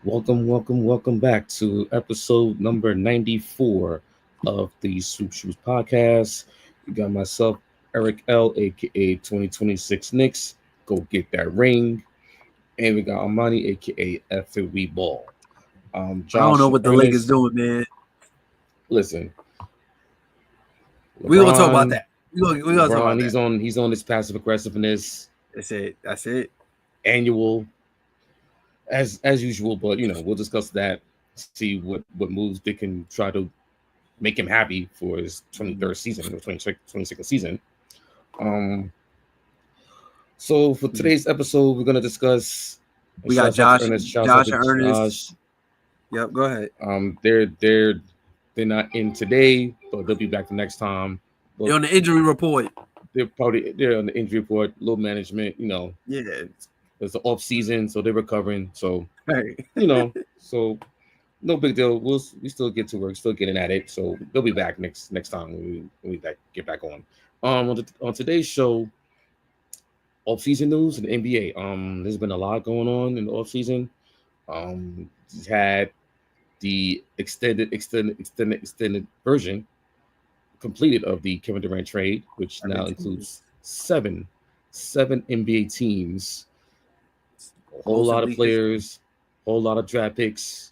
Welcome back to episode number 94 of the Swoop Shoes podcast. You got myself, EricL, aka 2026 Knicks. Go get that ring. And we got Armani, aka FW Ball. I don't Josh know and what the Lakers Ernest. doing, man. Listen, We gonna talk about LeBron, that. We gonna talk LeBron, about he's that. on his passive aggressiveness That's it. That's it. annual as usual, but we'll discuss that, see what moves they can try to make him happy for his 23rd season or 22nd season. Um, so for today's episode, we're gonna discuss. We got Shouts out to Josh, Ernest. Shouts out Josh to and Ernest. Josh. Yep. Go ahead. They're not in today, but they'll be back the next time. But They're on the injury report. they're on the injury report, low management. Yeah. It's the off season, so they're recovering. So Hey. so no big deal. We still get to work, still getting at it. So they'll be back next time when we get back on. On today's show, off-season news in the NBA. There's been a lot going on in the off-season. He's had the extended version completed of the Kevin Durant trade, which now includes seven NBA teams, a whole lot of players, a whole lot of draft picks,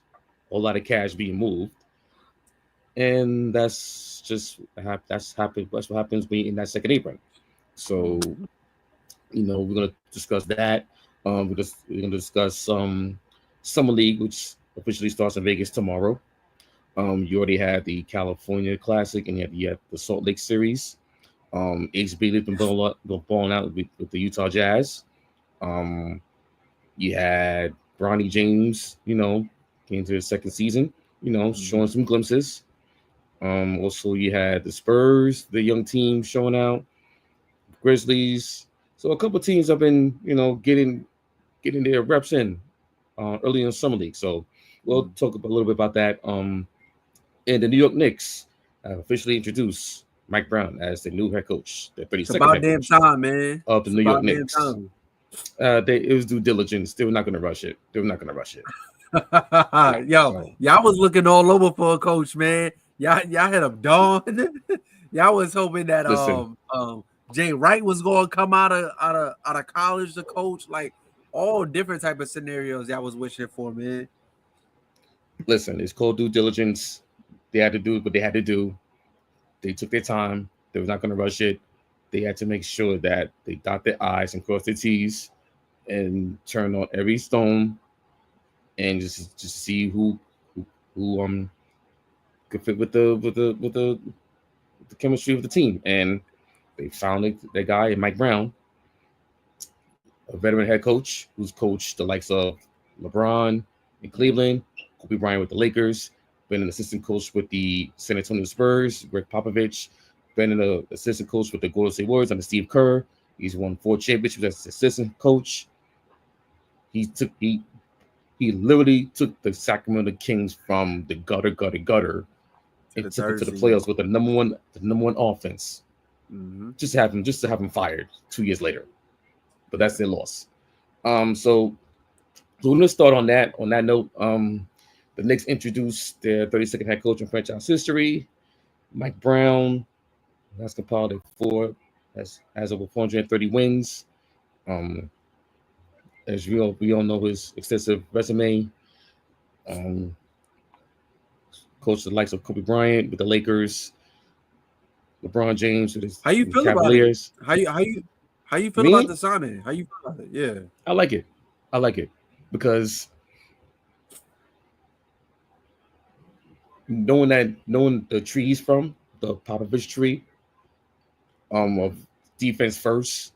a whole lot of cash being moved, and that's what happens when you're in that second apron. So we're gonna discuss that. We're gonna discuss summer league, which officially starts in Vegas tomorrow. You already had the California Classic, and you had the Salt Lake Series. HB been balling out with the Utah Jazz. You had Bronny James, came to his second season, showing some glimpses. Also, you had the Spurs, the young team showing out, Grizzlies. So a couple teams have been, getting their reps in early in the summer league. So we'll talk a little bit about that. And the New York Knicks have officially introduced Mike Brown as the new head coach, the 32nd head coach Time, man. of the New York Knicks. It was due diligence. They were not going to rush it. Y'all was looking all over for a coach, man. Y'all had him dawn. Y'all was hoping that Jay Wright was going to come out of college to coach, like all different type of scenarios y'all was wishing for, man. Listen, it's called due diligence. They had to do what they had to do. They took their time. They was not going to rush it. They had to make sure that they dot their I's and cross their T's and turn on every stone and just see who could fit with the chemistry of the team. And they found the guy, Mike Brown, a veteran head coach who's coached the likes of LeBron in Cleveland, Kobe Bryant with the Lakers, been an assistant coach with the San Antonio Spurs, Greg Popovich, been an assistant coach with the Golden State Warriors under Steve Kerr. He's won 4 championships as assistant coach. He literally took the Sacramento Kings from the gutter and took it to the playoffs with the number one offense. Mm-hmm. Just to have him fired 2 years later. But that's their loss. So we're gonna start on that note. The Knicks introduced their 32nd head coach in franchise history, Mike Brown. That's compiled at 4, has over 430 wins. As we all know his extensive resume. Coached the likes of Kobe Bryant with the Lakers, LeBron James with his Cavaliers. How you feel about the signing? How you feel about it? Yeah, I like it because knowing the tree he's from, the Popovich tree, of defense first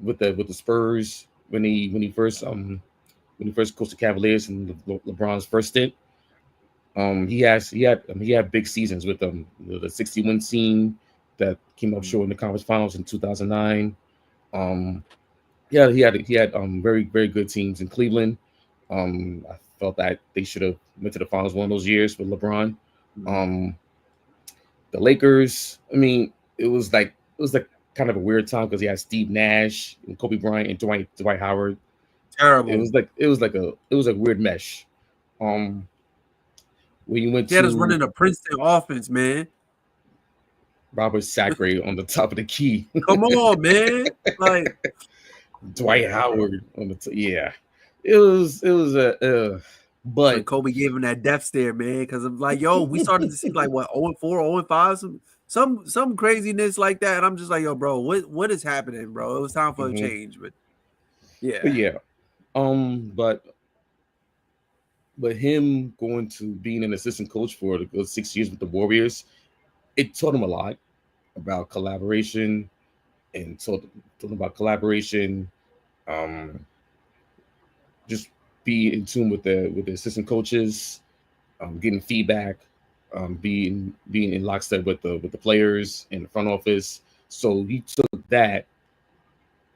with the Spurs when he first coached the Cavaliers and LeBron's first stint. He had big seasons with them. The 61 team that came up short in the conference finals in 2009. He had very, very good teams in Cleveland. I felt that they should have went to the finals one of those years with LeBron. The Lakers, I mean, it was like kind of a weird time because he had Steve Nash and Kobe Bryant and Dwight Howard. Terrible. It was like a weird mesh. When you went He had us to running a Princeton offense, man. Robert Sacre on the top of the key. Come on, man. Like Dwight Howard on the yeah. It was a when but Kobe gave him that death stare, man. Because I'm like, yo, we started to see like what 0-4, 0-5, some craziness like that. And I'm just like, yo, bro, what is happening, bro? It was time for a change, but yeah. But him going to being an assistant coach for the 6 years with the Warriors, it taught him a lot about collaboration and taught him about collaboration. Just be in tune with the assistant coaches, getting feedback, being in lockstep with the players in the front office. So he took that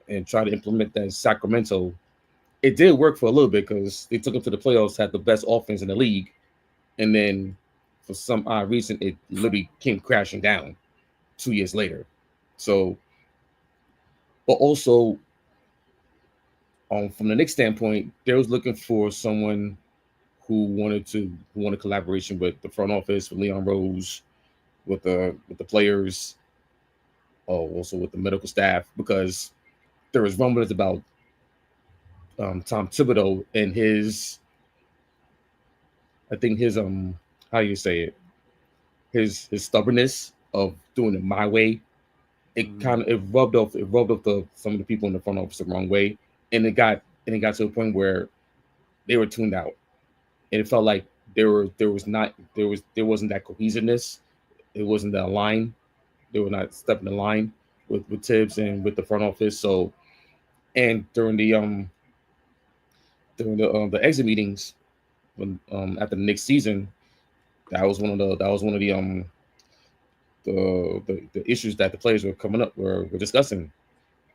and tried to implement that in Sacramento. It did work for a little bit because they took him to the playoffs, had the best offense in the league, and then for some odd reason, it literally came crashing down 2 years later. So, but also from the Knicks standpoint, they was looking for someone who wanted collaboration with the front office, with Leon Rose, with the players, also with the medical staff, because there was rumblings about Tom Thibodeau and his, I think his how you say it, his stubbornness of doing it my way. It rubbed off some of the people in the front office the wrong way, and it got to a point where they were tuned out, and it felt like there wasn't that cohesiveness, it wasn't that line, they were not stepping the line with Tibbs and with the front office. So, and during the exit meetings when after the next season, that was one of the issues that the players were coming up were discussing.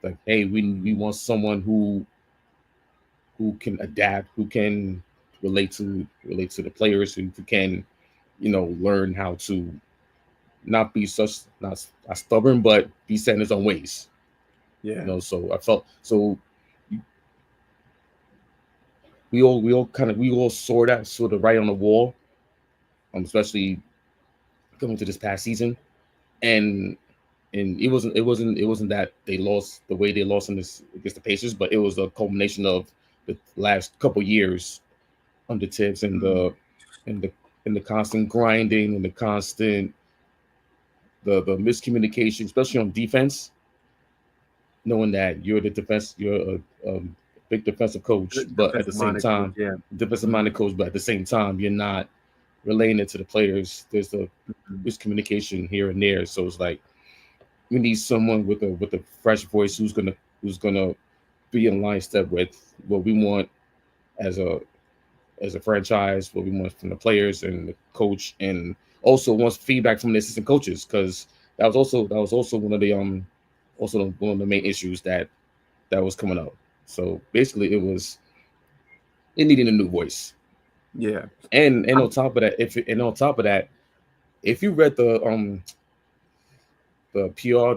Like, hey, we want someone who can adapt, who can relate to the players, who can, learn how to not be not stubborn, but be set in his own ways. Yeah. So I felt so. We all saw that sort of right on the wall, especially coming to this past season, and it wasn't that they lost the way they lost in this against the Pacers, but it was a culmination of the last couple years under Tibbs and the constant grinding and the constant the miscommunication, especially on defense. Knowing that you're a big defensive coach, but at the same time, defensive minded coach, but at the same time, you're not relaying it to the players. There's a miscommunication here and there. So it's like we need someone with a fresh voice who's gonna be in line step with what we want as a franchise, what we want from the players and the coach, and also wants feedback from the assistant coaches, because that was also one of the one of the main issues that was coming up. So basically, it needed a new voice. Yeah, and on top of that, if you read the PR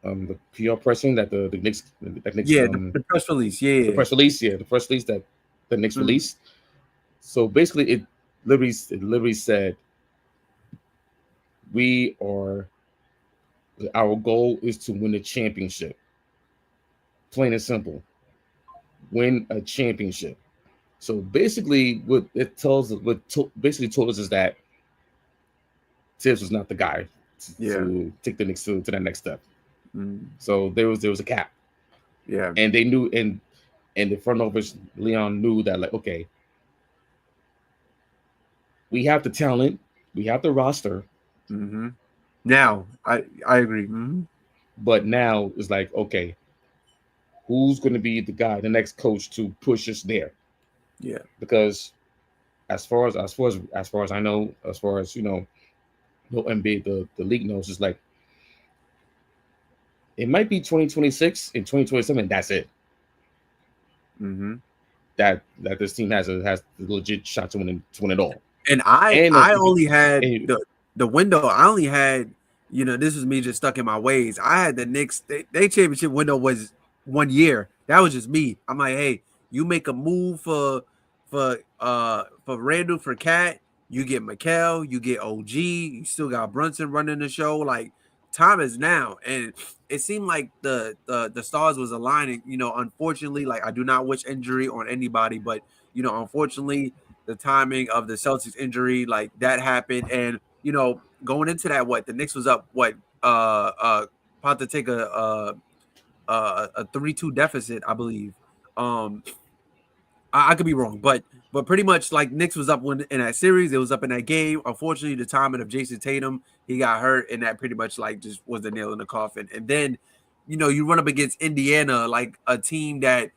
the PR pressing that the Knicks the press release, the press release that the Knicks released. So basically, it literally said, our goal is to win a championship. Plain and simple, win a championship. So basically, what it basically told us is that Tibbs was not the guy to take the Knicks to that next step. So there was a cap. Yeah, and they knew, and the front office, Leon knew that, like, okay, we have the talent, we have the roster. Now I agree. But now it's like, okay, who's going to be the guy, the next coach to push us there? Yeah, because as far as I know, as far as no NBA, the league knows, it's like it might be 2026 and 2027. That's it. That this team has a legit shot to win it all. And I only had the window. I only had, this was me just stuck in my ways. I had the Knicks. They championship window was 1 year. That was just me. I'm like, hey, You make a move for Randall for Cat, you get Mikal, you get OG, you still got Brunson running the show. Like time is now, and it seemed like the stars was aligning. Unfortunately, like I do not wish injury on anybody, but unfortunately, the timing of the Celtics injury, like that happened, and going into that, what the Knicks was up, about to take a 3-2 deficit, I believe. I could be wrong, but pretty much like Knicks was up in that series. It was up in that game. Unfortunately, the timing of Jason Tatum, he got hurt, and that pretty much like just was the nail in the coffin. And then, you run up against Indiana, like a team that,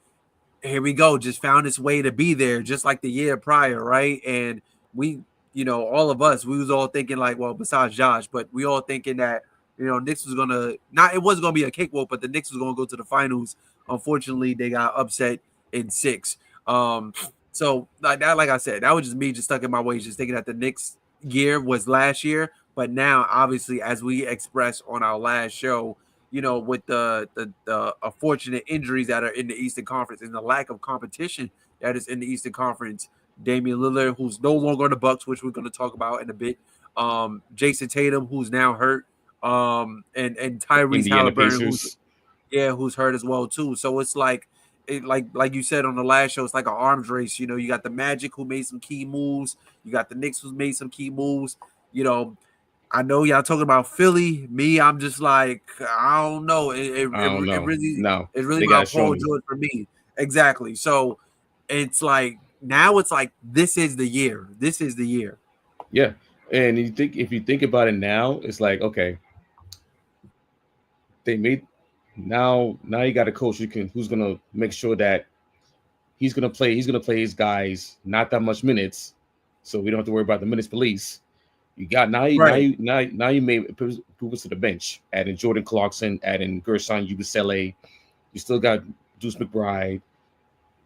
here we go, just found its way to be there, just like the year prior, right? And we, all of us, we was all thinking like, well, besides Josh, but we all thinking that, Knicks was gonna it wasn't gonna be a cakewalk, but the Knicks was gonna go to the finals. Unfortunately, they got upset in 6. So like that, like I said, that was just me just stuck in my ways, just thinking that the Knicks year was last year. But now, obviously, as we expressed on our last show, with the unfortunate injuries that are in the Eastern Conference and the lack of competition that is in the Eastern Conference, Damion Lillard, who's no longer on the Bucks, which we're going to talk about in a bit, Jason Tatum, who's now hurt, and Tyrese Indiana Halliburton, Pacers. who's hurt as well too. So it's like like you said on the last show, it's like an arms race. You got the Magic who made some key moves, you got the Knicks who made some key moves. I know y'all talking about Philly. Me, I'm just like, I don't know. It really No, it's really they about gotta show Paul me. George for me. Exactly. So it's like now it's like this is the year. This is the year. Yeah, and if you think about it now, it's like okay, they made now you got a coach who's gonna make sure that he's gonna play his guys not that much minutes, so we don't have to worry about the minutes police. You got Right. now you made people to the bench, adding Jordan Clarkson, adding Gershon Yabusele. You still got Deuce McBride,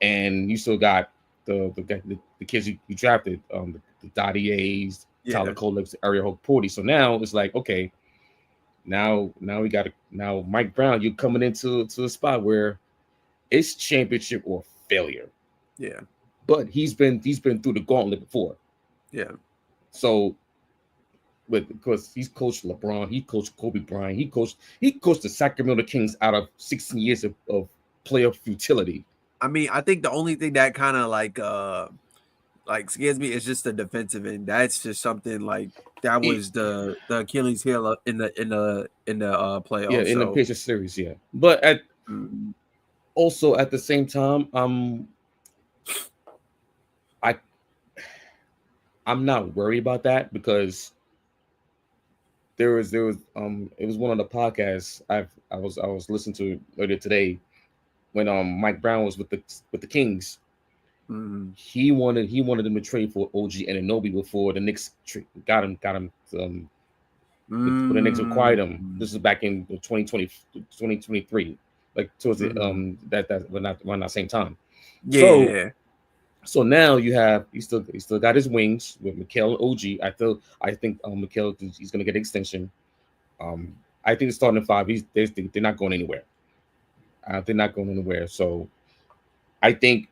and you still got the kids you drafted, the Dottie A's, Tyler Yeah. Kolek, Ariel Hope-Porty. So now it's like okay, now we got now Mike Brown. You're coming into a spot where it's championship or failure. Yeah. But he's been through the gauntlet before. Yeah. So because he's coached LeBron, he coached Kobe Bryant, he coached the Sacramento Kings out of 16 years of playoff futility. I mean, I think the only thing that kind of like scares me is just the defensive end. That's just something like that It, was the Achilles heel in the yeah, playoffs. in the So Pacers series, yeah. But also at the same time, I I'm not worried about that because there was it was one of the podcasts I was listening to earlier today when Mike Brown was with the Kings. He wanted them to trade for OG and Anunoby before the Knicks got him when the Knicks acquired him. This is back in 2020 2023, like towards the that but not around that same time. yeah. So now you still got his wings with Mikal and OG. I think Mikal he's gonna get an extension. I think the starting 5 they're not going anywhere. They're not going anywhere. So I think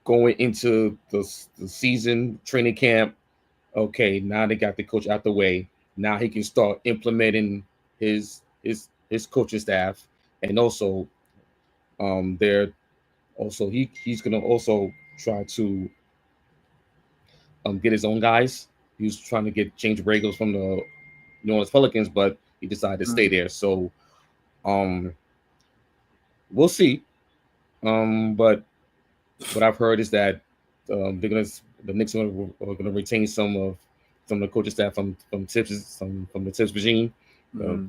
going into the season training camp, okay, now they got the coach out the way. Now he can start implementing his coaching staff, and also they're also he's gonna also try to get his own guys. He was trying to get James Regals from the New Orleans Pelicans, but he decided to stay there. So we'll see. But what I've heard is that the Knicks are gonna retain some of the coaching staff from from the Tips regime.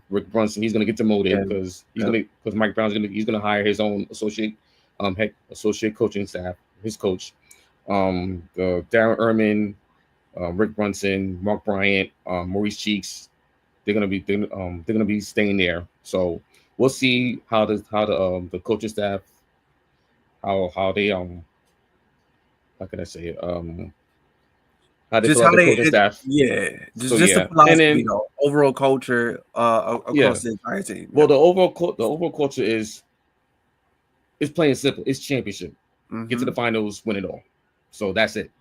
Rick Brunson, he's gonna get demoted because Mike Brown's gonna hire his own associate associate coaching staff, his coach. The Darren Erman, Rick Brunson, Mark Bryant, Maurice Cheeks, they're gonna be staying there. So we'll see how the coaching staff how they how can I say it how they Just fill out how the coaching staff. yeah, So just the yeah, philosophy, and then overall culture across the entire team. Well, the overall culture is plain and simple. It's championship. get to the finals, win it all. So that's it.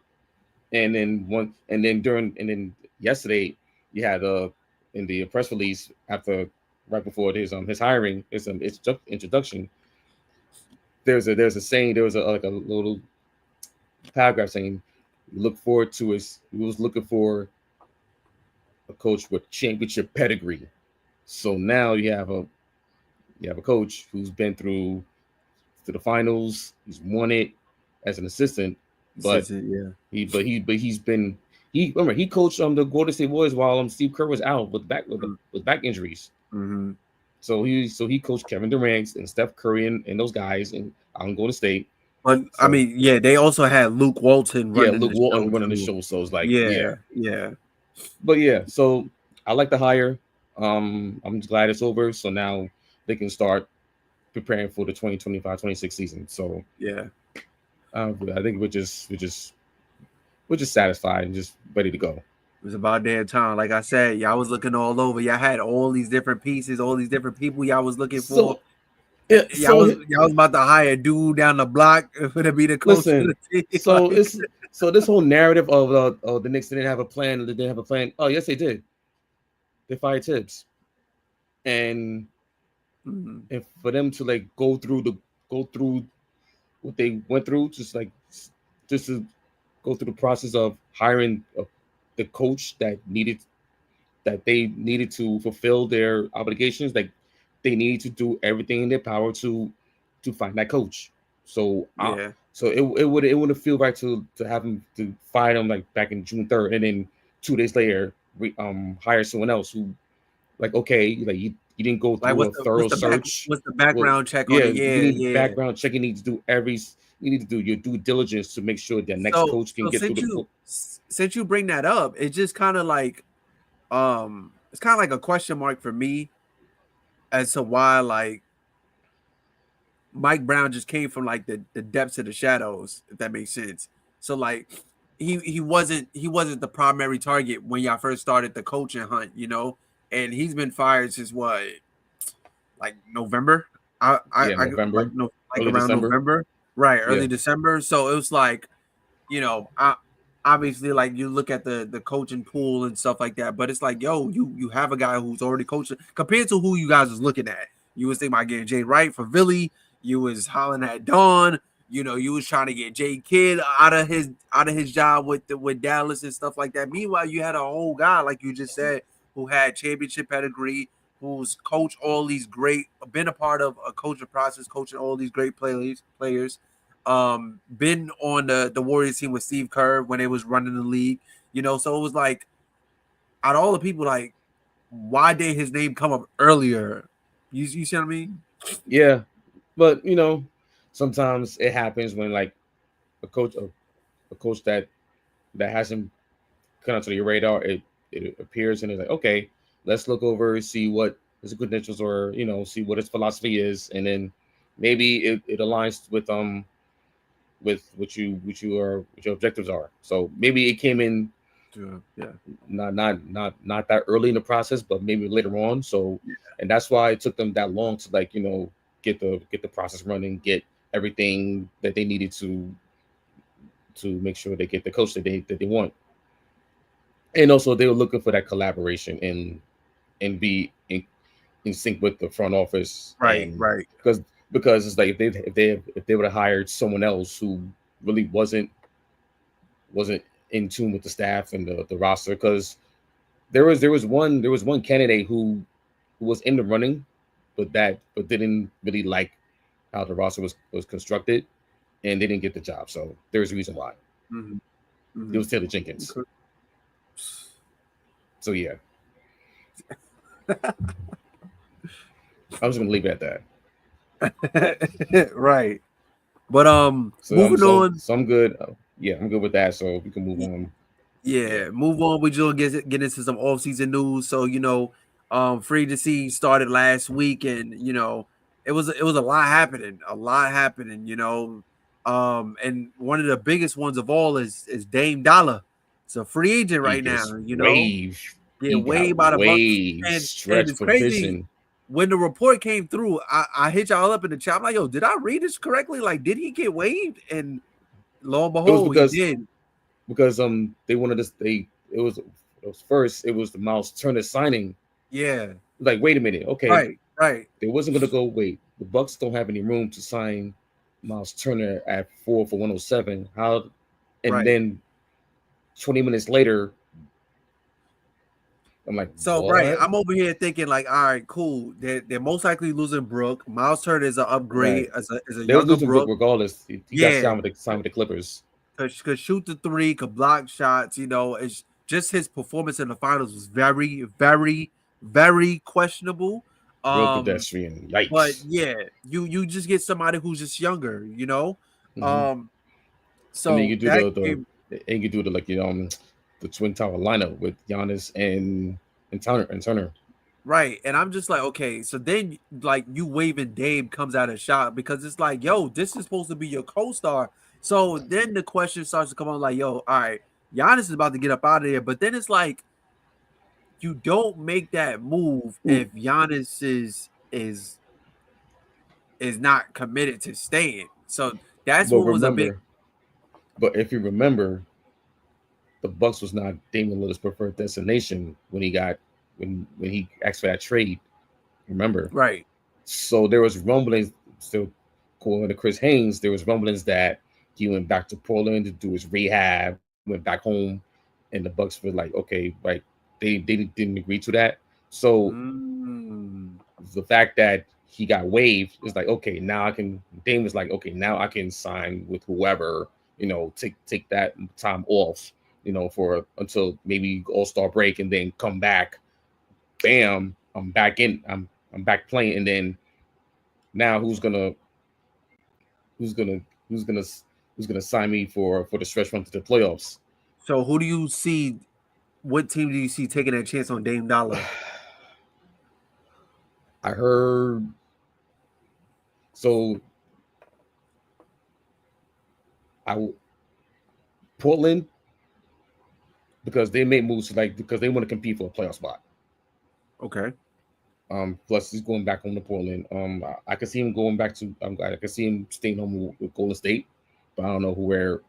And then yesterday you had in the press release right before his hiring, his introduction. There's a saying, there was like a little paragraph saying, he was looking for a coach with championship pedigree. So now you have a coach who's been through to the finals. He's won it as an assistant, but he's been he coached the Golden State Warriors while Steve Kerr was out with back injuries. Mm-hmm. So he coached Kevin Durant and Steph Curry and those guys and out in Golden State. But so, I mean, yeah, they also had Luke Walton running the show. So it's like yeah. But yeah, so I like the hire. I'm glad it's over. So now they can start preparing for the 2025-26 season. So yeah, I think we're just satisfied and just ready to go. It was about damn time. Like I said, y'all was looking all over. Y'all had all these different pieces, all these different people y'all was looking for. Yeah, y'all was about to hire a dude down the block for to be the coach. Listen, of the team. So this whole narrative of the Knicks didn't have a plan. They didn't have a plan. Oh yes, they did. They fired Tibbs, and for them to like go through what they went through, just to go through the process of hiring the coach that they needed to fulfill their obligations. Like they needed to do everything in their power to find that coach. So it wouldn't feel right to have him to fire him like back in June 3rd, and then 2 days later hire someone else who like you didn't go through a thorough search. What's the background check on it? You need background check. You need to do your due diligence to make sure that next coach can get through the. Since you bring that up, it's just kind of like, it's kind of like a question mark for me as to why like Mike Brown just came from like the depths of the shadows, if that makes sense. So like he wasn't the primary target when y'all first started the coaching hunt, and he's been fired since what, like November? November. Like around December. November, right? Early December. So it was like, obviously, like you look at the coaching pool and stuff like that, but it's like, yo, you have a guy who's already coaching compared to who you guys was looking at. You was thinking about getting Jay Wright for Philly. You was hollering at Dawn. You was trying to get Jay Kidd out of his job with Dallas and stuff like that. Meanwhile, you had a whole guy, like you just said, who had championship pedigree, who's coached all these been a part of a coaching process, coaching all these great players. Been on the Warriors team with Steve Kerr when they was running the league, so it was like, out of all the people, like, why did his name come up earlier? You see what I mean? Yeah, but sometimes it happens when like a coach that hasn't come onto your radar, it appears and it's like, okay, let's look over, see what his credentials or see what his philosophy is, and then maybe it aligns with what your objectives are. So maybe it came in not that early in the process, but maybe later on. So and that's why it took them that long to like get the process running, get everything that they needed to make sure they get the coach that they want. And also they were looking for that collaboration and be in sync with the front office. Right. Because it's like if they would have hired someone else who really wasn't in tune with the staff and the roster, because there was one candidate who was in the running, but didn't really like how the roster was constructed, and they didn't get the job. So there's a reason why. It was Taylor Jenkins. Okay. So yeah, I was gonna leave it at that. Right. But moving on. So I'm good. I'm good with that. So we can move on. Yeah, move on. We just get into some offseason news. So free agency started last week, and it was a lot happening. And one of the biggest ones of all is Dame Dollar. It's a free agent right now. Waived. Waived by the Bucks. And it's crazy. when the report came through, I hit y'all up in the chat. I'm like, yo, did I read this correctly? Like, did he get waived? And lo and It was behold, he did. because they wanted us. It was the Miles Turner signing. Yeah. Like, wait a minute, okay, Right. they wasn't gonna go. Wait, the Bucks don't have any room to sign Miles Turner at 4 for 107. How? And then 20 minutes later, I'm like, so what? I'm over here thinking like, all right, cool. They're most likely losing Brook. Miles Turner is an upgrade Right. as a They was younger losing Brook Brook. regardless. He got signed with the Clippers. Could shoot the three, could block shots. It's just his performance in the finals was very, very, very questionable. Real pedestrian. But Yikes. yeah, you just get somebody who's just younger. Mm-hmm. And then So that game, you could do the Twin Tower lineup with Giannis and Turner. right? And I'm just like, okay, so then like you waving Dame comes out of shot because it's like, yo, this is supposed to be your co-star. So then the question starts to come on, like, yo, all right, Giannis is about to get up out of here, but then it's like you don't make that move if Giannis is not committed to staying. So that's But what was a big. if you remember, the Bucks was not Damion Lillard's preferred destination when he asked for that trade. Remember, Right? So there was rumblings. Still going to Chris Haynes, there was rumblings that he went back to Portland to do his rehab, went back home, and the Bucks were like, okay, right, they didn't agree to that. So the fact that he got waived is like, okay, now I can. Dame was like, okay, now I can sign with whoever, take that time off, for until maybe All-Star break, and then come back. Bam, I'm back in. I'm back playing, and then now who's gonna who's gonna who's gonna sign me for the stretch run to the playoffs? So who do you see? What team do you see taking that chance on Dame Dollar? I heard so. Portland, because they made moves because they want to compete for a playoff spot. Okay. Plus he's going back home to Portland. I could see him going back to. I could see him staying home with Golden State, but I don't know where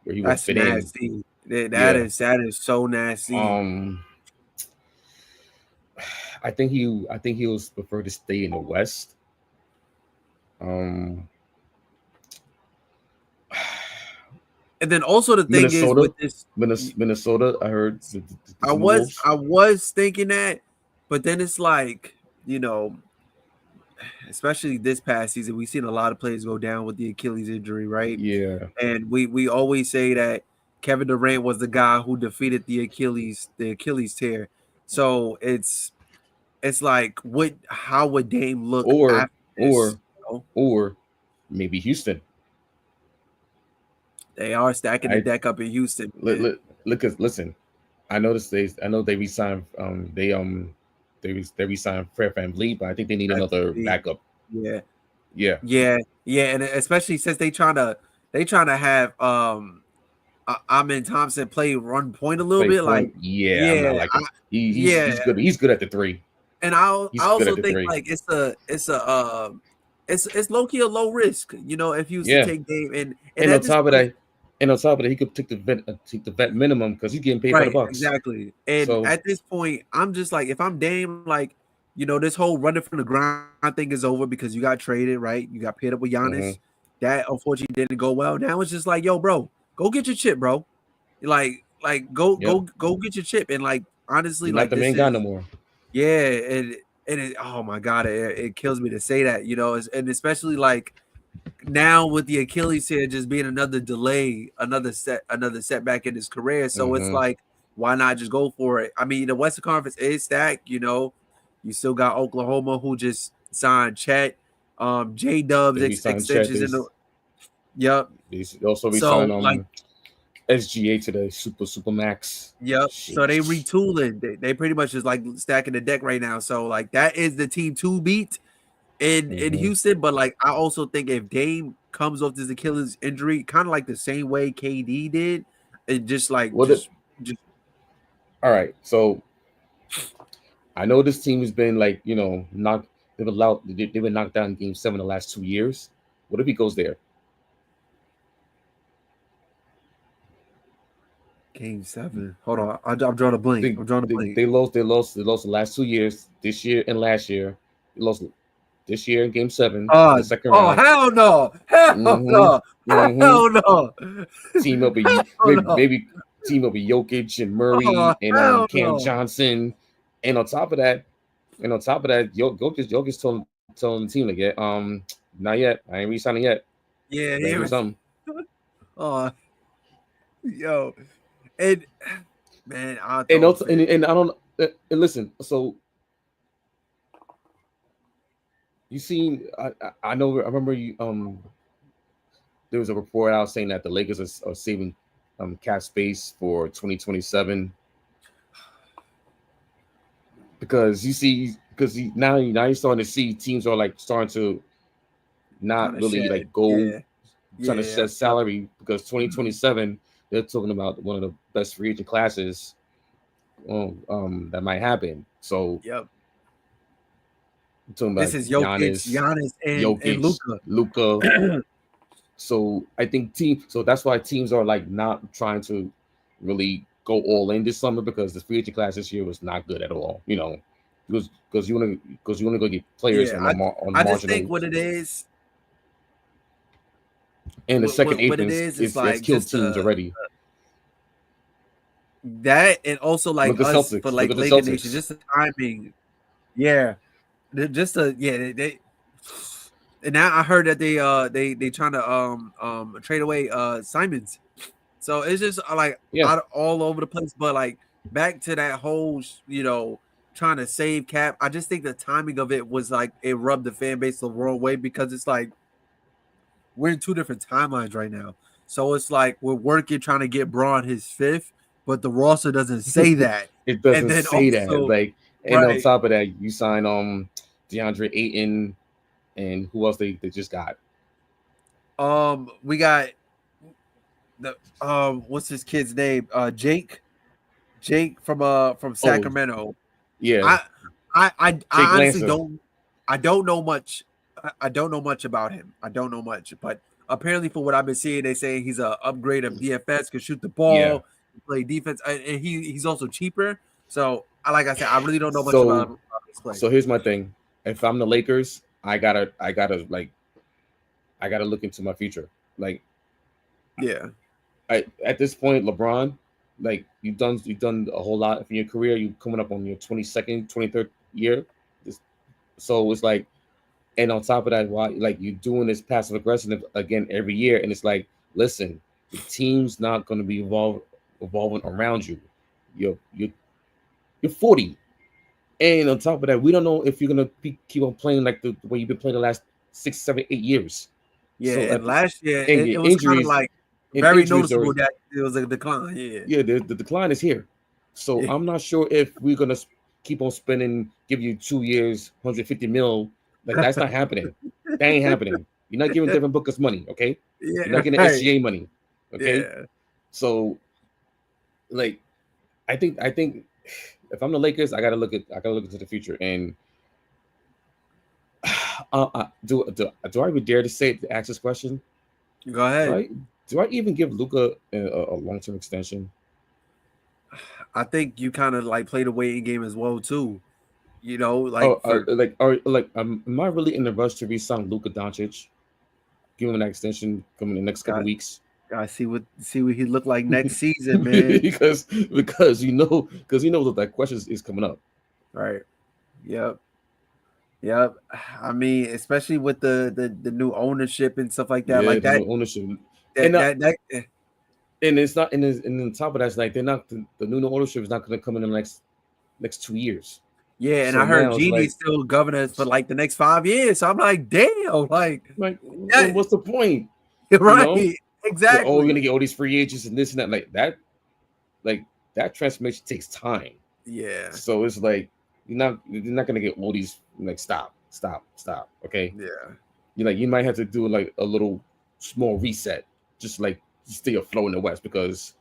he would fit nasty. in. That is so nasty. I think he was prefer to stay in the West. And then also the thing is with this Minnesota, I heard. I was thinking that, but then it's like, especially this past season, we've seen a lot of players go down with the Achilles injury, right? Yeah. And we always say that Kevin Durant was the guy who defeated the Achilles tear. So it's like, how would Dame look after this? Or maybe Houston. They are stacking the deck up in Houston. Listen, I know they re-signed they re-signed Fred VanVleet, but I think they need another backup. Yeah, and especially since they trying to have Amin Thompson run point a little bit. Like, I'm not like he's good. He's good at the three. And I also think like it's low key a low risk, if you take Dame and on top of that, he could take the vet minimum because he's getting paid by the Bucks. Exactly. And at this point, I'm just like, if I'm Dame, like, this whole running from the ground thing is over because you got traded, right? You got paired up with Giannis. That unfortunately didn't go well. Now it's just like, yo, bro, go get your chip, bro. Like go get your chip. And like, honestly, you're like, not the main guy no more. Yeah, and it, oh my god, it kills me to say that, and especially like now with the Achilles here just being another delay, another setback in his career. So it's like, why not just go for it? I mean, the Western Conference is stacked. You still got Oklahoma, who just signed Chet, J-Dubs extensions in the. Yep. They also signed SGA today, super max. Yep. Sheesh. So they retooling. They pretty much just like stacking the deck right now. So like that is the team to beat in Houston. But like I also think if Dame comes off this Achilles injury, kind of like the same way KD did, and just like just all right. So I know this team has been like, They've been knocked down in Game 7 the last 2 years. What if he goes there? Game 7. Hold on, I'm drawing a blank. I'm drawing a blank. They lost the last 2 years. This year and last year, they lost this year in Game 7 in the second round. Hell no! Hell no! Hell no! Team up with maybe team up with Jokic and Murray and Cam Johnson, and on top of that, Jokic telling the team to get not yet. I ain't re-signing yet. Yeah, he was something. Yo, and man, I don't listen. So you seen? I know. I remember you. There was a report out saying that the Lakers are saving cap space for 2027 because now you're starting to see teams are like starting to not really like go trying to shed salary because 2027 they're talking about one of the best free agent classes that might happen. So I'm talking about this is Giannis and Luka. So I think so that's why teams are like not trying to really go all in this summer because the free agent class this year was not good at all. You know, because you want to go get players on marginal. I just think what it is. And the second eighth is like killed teams already. That and also like us for like Laker Nation, just the timing. Yeah, just they. And now I heard that they trying to trade away Simons, so it's just like all over the place. But like back to that whole trying to save cap, I just think the timing of it was like it rubbed the fan base the wrong way because it's like we're in two different timelines right now. So it's like we're working trying to get Braun his 5th, but the roster doesn't say that. It doesn't say that. Like, and on top of that, you sign DeAndre Ayton. And who else they just got? We got the what's his kid's name? Jake from Sacramento. Oh, yeah. I honestly don't know much. I don't know much about him. I don't know much, but apparently, for what I've been seeing, they say he's an upgrade of DFS, can shoot the ball, play defense, and he's also cheaper. So, like I said, I really don't know much about this play. So here's my thing: if I'm the Lakers, I gotta look into my future. Like, at this point, LeBron, like you've done a whole lot in your career. You're coming up on your 22nd, 23rd year. So it's like, and on top of that, why like you're doing this passive aggressive again every year, and it's like, listen, the team's not going to be evolving around you. You're 40. And on top of that, we don't know if you're gonna keep on playing like the way you've been playing the last 6, 7, 8 years. Yeah, so, and last year it was kind of like very noticeable that it was a decline. Yeah, the decline is here. So I'm not sure if we're gonna keep on spending, give you 2 years, 150 mil. Like that's not happening. That ain't happening. You're not giving Devin Booker's money, okay? You're not getting SGA money, okay? Yeah. So, like, I think. If I'm the Lakers, I gotta look into the future. And do I even dare to ask this question? Go ahead. Do I even give Luka a long-term extension? I think you kind of like play the waiting game as well too. You know, like am I really in the rush to re-sign Luka Doncic? Give him an extension coming in the next couple weeks. I see what he look like next season, man. because you know that question is coming up. Right. Yep. I mean, especially with the new ownership and stuff like that, like that ownership. And it's not, and on top of that, it's like they're not the new ownership is not going to come in the next 2 years. Yeah, and so I heard Genie's still governor for like the next 5 years. So I'm like, damn, like what's the point? Right. You know? Exactly. We're gonna get all these free agents and this and that. Like that transformation takes time. Yeah. So it's like you're not gonna get all these like stop. Okay. Yeah. You might have to do like a little small reset, just like stay afloat in the West because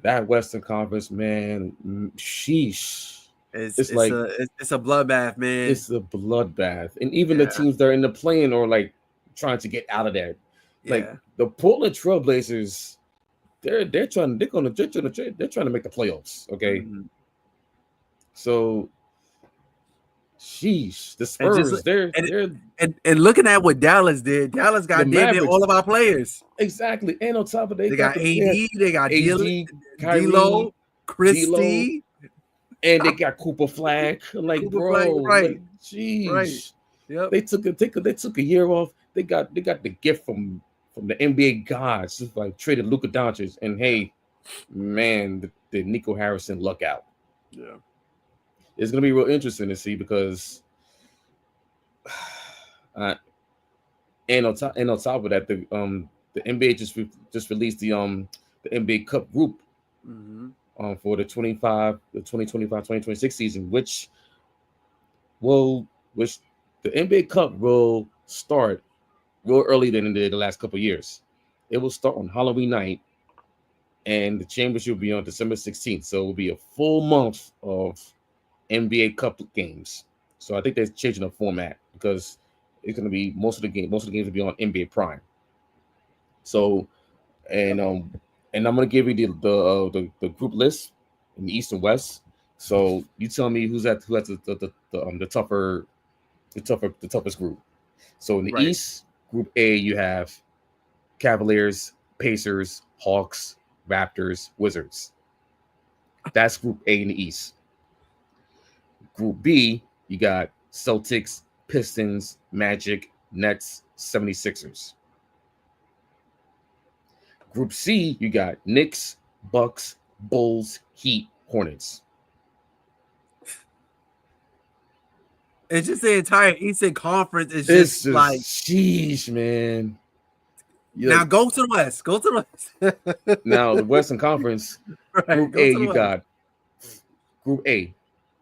that Western Conference, man, sheesh. It's like it's a bloodbath, man. it's a bloodbath, and even the Yeah. teams that are in the play-in are like trying to get out of there. Like Yeah. the Portland Trailblazers, they're trying to make the playoffs. Okay, Mhm. so sheesh, the And just Spurs, they're and looking at what Dallas did, Dallas the got damn near Mavericks all of our players. exactly, and on top of They got AD, they got AD, Kyrie, D'Lo, D'Lo, Christie, and they got Cooper Flag. I'm like, Cooper Flag. bro, Right, like, right. jeez. Yep. They took a year off. They got the gift from the NBA gods, just like traded Luka Doncic, and hey, man, the Nico Harrison luck out. Yeah. It's gonna be real interesting to see because, and on top of that, the NBA just released the NBA Cup group for the 2025-2026 season, which the NBA Cup will start real early than it did the last couple of years. It will start on Halloween night, and the championship will be on December 16th. So it will be a full month of NBA Cup games. So I think they're changing the format because it's going to be most of the games will be on NBA Prime. So, and I'm going to give you the group list in the East and West. So you tell me who has the toughest group. So in the East, Group A, you have Cavaliers, Pacers, Hawks, Raptors, Wizards. That's Group A in the East. Group B, you got Celtics, Pistons, Magic, Nets, 76ers. Group C, you got Knicks, Bucks, Bulls, Heat, Hornets. It's just the entire Eastern Conference is Just like sheesh, man. Now go to the West. Go to the West. Now the Western Conference, right, Group A,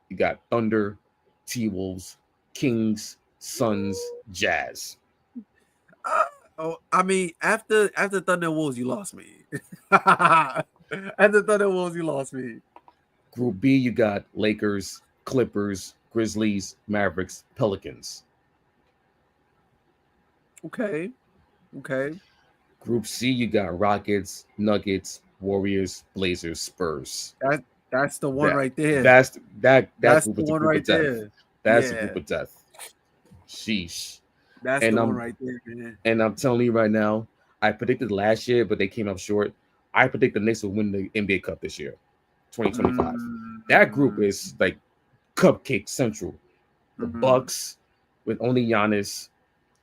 you got Thunder, T-Wolves, Kings, Suns, Jazz. I mean, after Thunder Wolves, you lost me. After Thunder Wolves, you lost me. Group B, you got Lakers, Clippers, Grizzlies, Mavericks, Pelicans. Okay. Group C, you got Rockets, Nuggets, Warriors, Blazers, Spurs. That's the one right there. That's the one right there. That's the group of death. Sheesh. That's the one right there, man. And I'm telling you right now, I predicted last year, but they came up short. I predict the Knicks will win the NBA Cup this year, 2025. That group is like cupcake central. The Bucks with only Giannis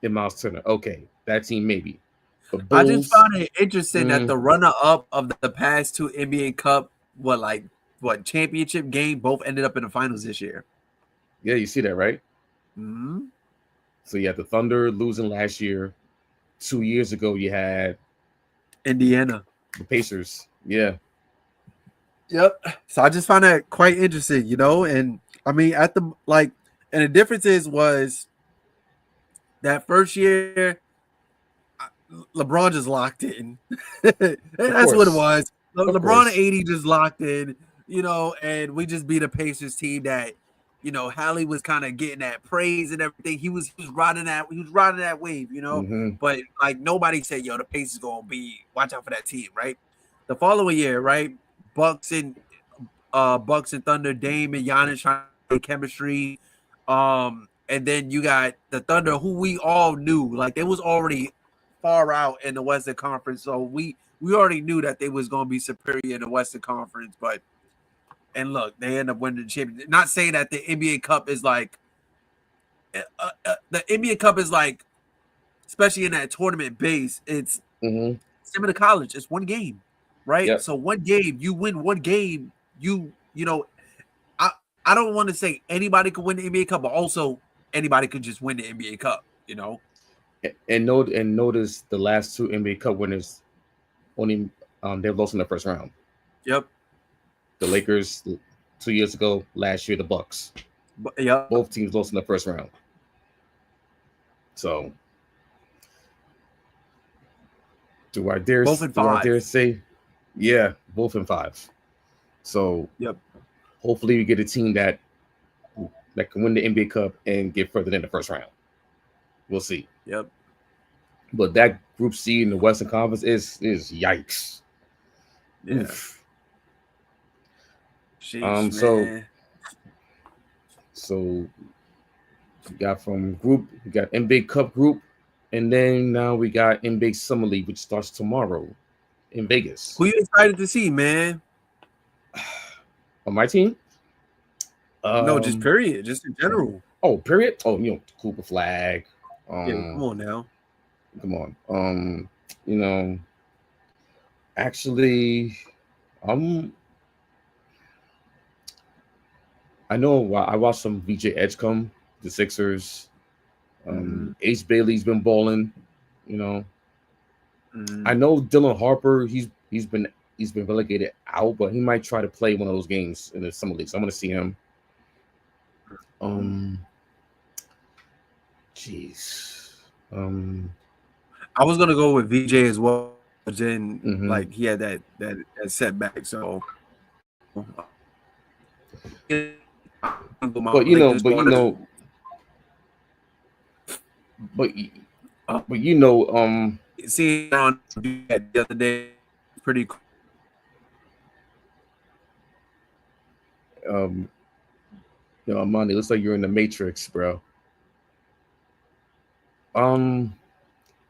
and Miles Turner. Okay, that team maybe. But Bulls, I just found it interesting that the runner-up of the past two NBA Cup, championship game, both ended up in the finals this year. Yeah, you see that, right? Mm-hmm. So you had the Thunder losing last year. 2 years ago, you had Indiana, the Pacers. Yeah. Yep. So I just found that quite interesting, and I mean and the difference was that first year LeBron just locked in. That's what it was. LeBron and AD just locked in, and we just beat a Pacers team that, Hallie was kind of getting that praise and everything. He was riding that wave, But like nobody said, the Pacers gonna watch out for that team, right? The following year, right? Bucks and Thunder, Dame and Giannis trying to play chemistry. And then you got the Thunder, who we all knew, like they was already far out in the Western Conference. So we already knew that they was going to be superior in the Western Conference. And look, they end up winning the championship. Not saying that the NBA Cup is like, the NBA Cup is like, especially in that tournament base, it's similar to college. It's one game, right? Yep. So one game, you win one game, I don't want to say anybody could win the NBA Cup, but also anybody could just win the NBA Cup, And notice the last two NBA Cup winners only they've lost in the first round. Yep. The Lakers 2 years ago, last year the Bucks. Yep. Both teams lost in the first round. So do I dare say? Yeah, both in 5. So yep. Hopefully we get a team that that can win the NBA Cup and get further than the first round. We'll see. Yep. But that Group C in the Western Conference is yikes. Yeah. Oof. Sheesh, So man. we got we got NBA Cup group, and then now we got NBA Summer League, which starts tomorrow in Vegas. Who you excited to see, man? On my team? No, just period, just in general. Oh, period. Oh, Cooper Flag. Yeah, come on now. Come on. Actually, I know I watched some VJ Edgecombe, the Sixers. Ace Bailey's been balling. I know Dylan Harper. He's been relegated out, but he might try to play one of those games in the Summer League. So I'm gonna see him. Jeez. I was gonna go with VJ as well, but then like he had that setback. So, but you know, seeing on the other day, pretty cool. Armani, looks like you're in the Matrix, bro.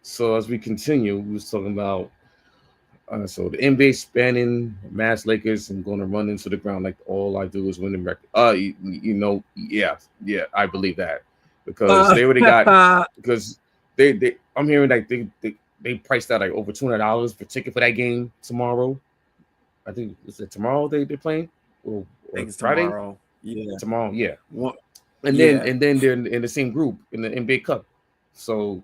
So as we continue, we was talking about so the NBA spanning mass Lakers and going to run into the ground like all I do is win the record. Yeah, I believe that because they already got because they I'm hearing like they priced out like over $200 per ticket for that game tomorrow. I think is it tomorrow they're playing or I think it's Friday? Tomorrow. Yeah, tomorrow. Yeah, and then they're in the same group in the NBA Cup. So.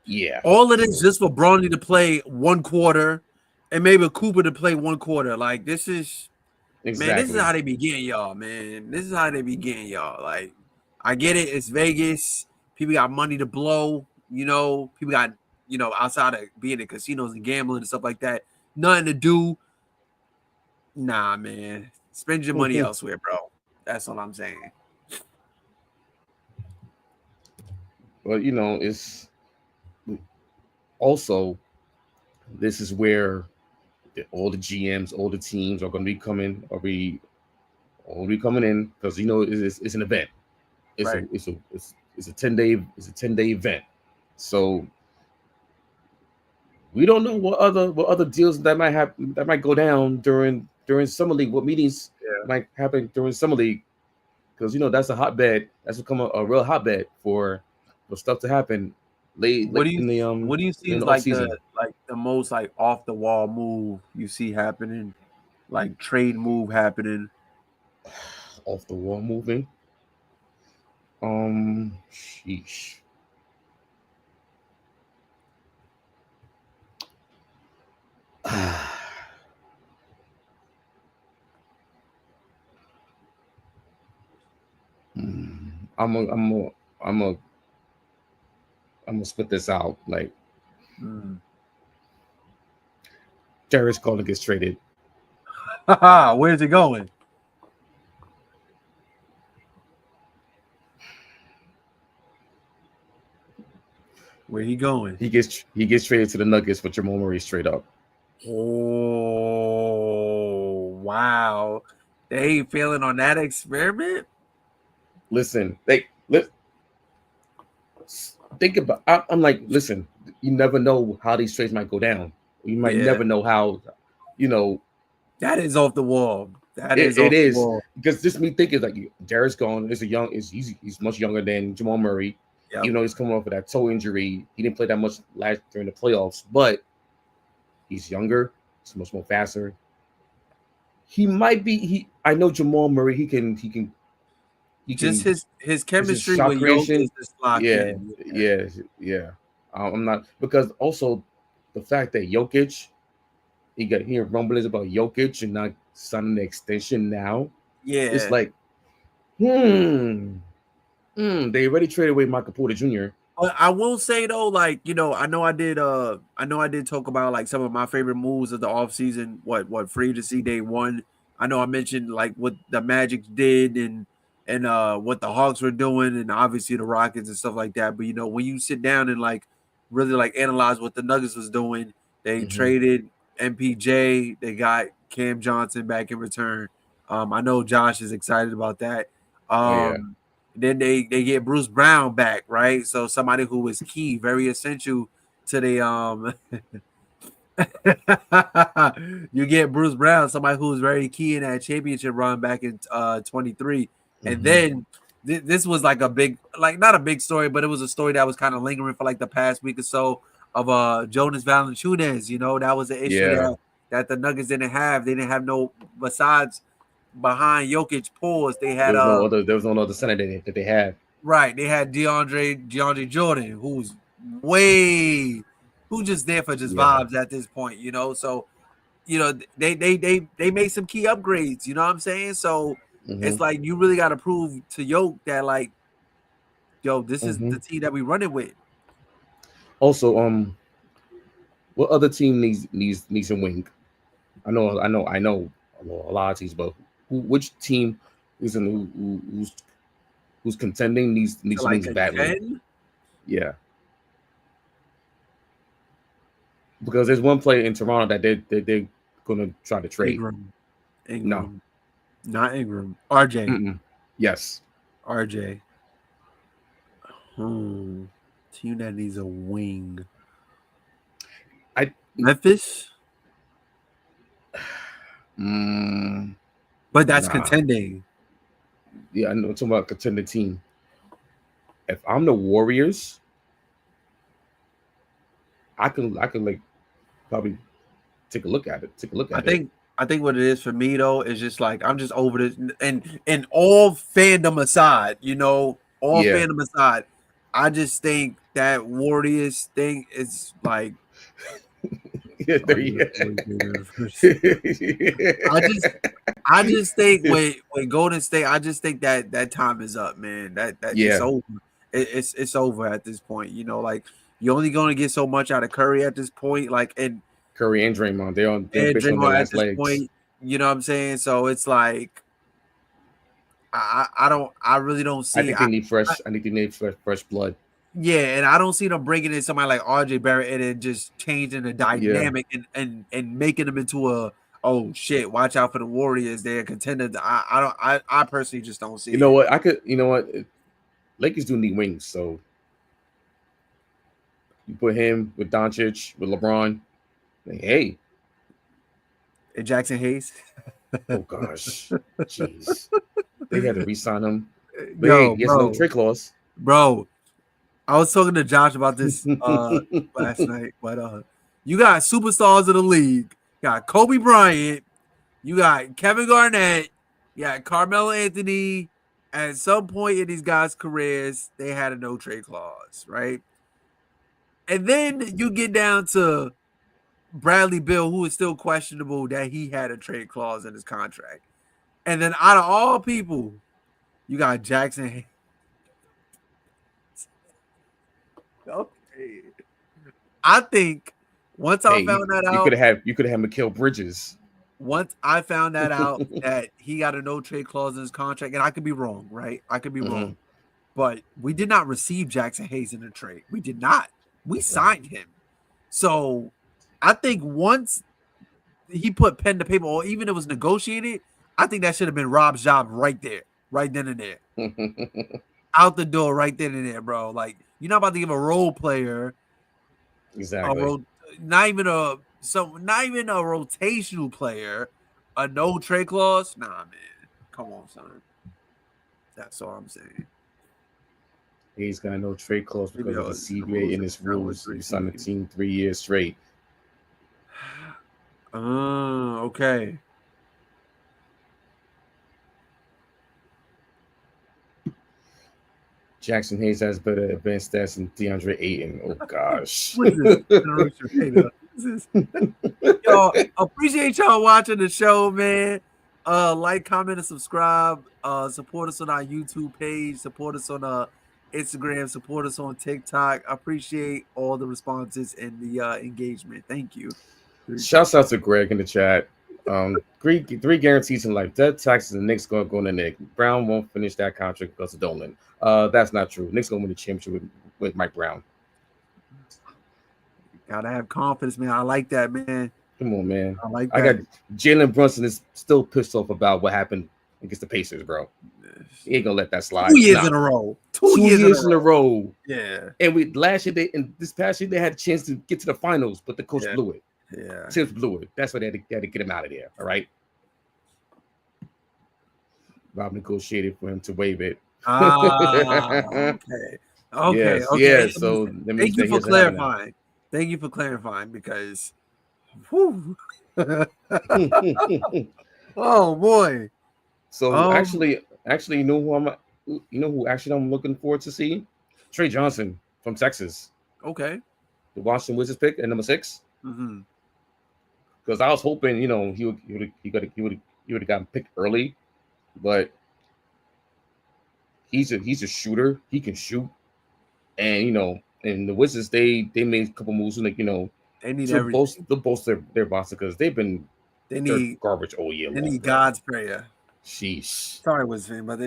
Yeah. All of this just for Bronny to play one quarter and maybe Cooper to play one quarter. Like this is man, this is how they be getting y'all, man. This is how they be getting y'all. Like, I get it, it's Vegas. People got money to blow, people got, outside of being in casinos and gambling and stuff like that, nothing to do. Nah, man. Spend your money elsewhere, bro. That's all I'm saying. Well, it's also, this is where all the GMs, all the teams are going to be coming, in because it's an event. It's a 10-day event. So we don't know what other deals that might go down during Summer League. What meetings might happen during Summer League? Because that's a hotbed. That's become a real hotbed for stuff to happen. What do you see is like the most like off the wall move you see happening, like trade move happening? Off the wall moving. Sheesh. I'm gonna spit this out. Like, Darius Garland gets traded. Where's it going? Where he going? He gets traded to the Nuggets for Jamal Murray straight up. Oh wow! They ain't failing on that experiment. Listen, think about. I'm like, listen. You never know how these trades might go down. You might never know how. That is off the wall. It is because just me thinking like Darius Garland is he's much younger than Jamal Murray. Yep. Even though he's coming off of that toe injury, he didn't play that much during the playoffs, but he's younger, he's much more faster. He might be. I know Jamal Murray. He can. His chemistry with Jokic is locked in. Yeah. I'm not because also the fact that Jokic, he got hearing rumblings about Jokic and not signing the extension now. Yeah, it's like, they already traded away Michael Porter Jr. I will say though, like I know I did talk about like some of my favorite moves of the offseason. What free agency day one I know I mentioned like what the Magic did and what the Hawks were doing, and obviously the Rockets and stuff like that. But when you sit down and like really like analyze what the Nuggets was doing, they traded MPJ, they got Cam Johnson back in return. I know Josh is excited about that. Then they get Bruce Brown back, right? So somebody who was key, very essential to the you get Bruce Brown, somebody who was very key in that championship run back in 23. And then this was like a big, like not a big story, but it was a story that was kind of lingering for like the past week or so of Jonas Valanciunas. That was an issue that the Nuggets didn't have. They didn't have no, besides behind Jokic pause, they had there was no other center that they had. Right. They had DeAndre Jordan, who's just there for just vibes at this point, So, they made some key upgrades, you know what I'm saying? So it's like you really got to prove to Yoke that like, yo, this is the team that we running with. Also, what other team needs a wing? I know a lot of teams, but which team who's contending needs like wings badly? Yeah. Because there's one player in Toronto that they're gonna try to trade. Ingram. No, not Ingram. RJ. Yes. RJ. Team that needs a wing. Memphis. But that's contending. Yeah, I know. I'm talking about contending team. If I'm the Warriors, I can like probably take a look at it. I think what it is for me though is just like I'm just over this, and all fandom aside, fandom aside, I just think that Warriors thing is like. I just think with Golden State, I just think that time is up, man. That it's over. It's over at this point. Like you're only going to get so much out of Curry at this point. Like and Curry and Draymond, they're on their last legs. Point, you know what I'm saying? So it's like I really don't see. I think they need fresh. I think they need fresh blood. Yeah, and I don't see them bringing in somebody like RJ Barrett and then just changing the dynamic and making them into a shit. Watch out for the Warriors. They're a contender. I personally just don't see. You know what? Lakers do need wings, so you put him with Doncic, with LeBron. Hey, and Jackson Hayes. Oh gosh, jeez, they had to re-sign him. But hey, he has no trade clause, bro. I was talking to Josh about this last night, but you got superstars of the league. You got Kobe Bryant, you got Kevin Garnett, you got Carmelo Anthony. At some point in these guys' careers, they had a no trade clause, right? And then you get down to Bradley Beal, who is still questionable that he had a trade clause in his contract. And then out of all people, you got Jackson. Okay. I think once I found that out, you could have Mikal Bridges. Once I found that out that he got a no trade clause in his contract, and I could be wrong, right? I could be wrong, but we did not receive Jackson Hayes in a trade. We did not. We signed him. So I think once he put pen to paper, or even it was negotiated, I think that should have been Rob's job right there, right then and there. Out the door right then and there, bro. Like, you're not about to give a role player exactly not even a rotational player a no trade clause. Nah, man. Come on, son. That's all I'm saying. He's got no trade clause because of the CBA in his rules. He signed the team 3 years straight. Okay. Jackson Hayes has better advanced stats than DeAndre Ayton. Oh gosh. Yo, appreciate y'all watching the show, man. Like, comment, and subscribe. Support us on our YouTube page. Support us on Instagram. Support us on TikTok. I appreciate all the responses and the engagement. Thank you. Shouts out to Greg in the chat. Three guarantees in life. Dead taxes and Knicks going to go in the Knicks. Brown won't finish that contract because of Dolan. That's not true. Knicks going to win the championship with Mike Brown. Gotta have confidence, man. I like that, man. Come on, man. I like I that. got Jalen Brunson is still pissed off about what happened against the Pacers, bro. He ain't gonna let that slide. 2 years in a row. 2 years in a row. Yeah. And this past year they had a chance to get to the finals, but the coach blew it. Yeah. Tips blew it. That's why they had to get him out of there. All right. Rob negotiated for him to waive it. Okay. Yes, Okay. yes. So thank you for clarifying. Thank you for clarifying because oh boy. So actually, you know who I'm looking forward to see? Trey Johnson from Texas. Okay. The Washington Wizards pick at number 6. Mm-hmm. Because I was hoping, he would have gotten picked early, but he's a shooter. He can shoot, and and the Wizards they made a couple moves, like they need to bolster their roster because they need garbage all year long. They need God's prayer. Sheesh. Sorry, Wizards, but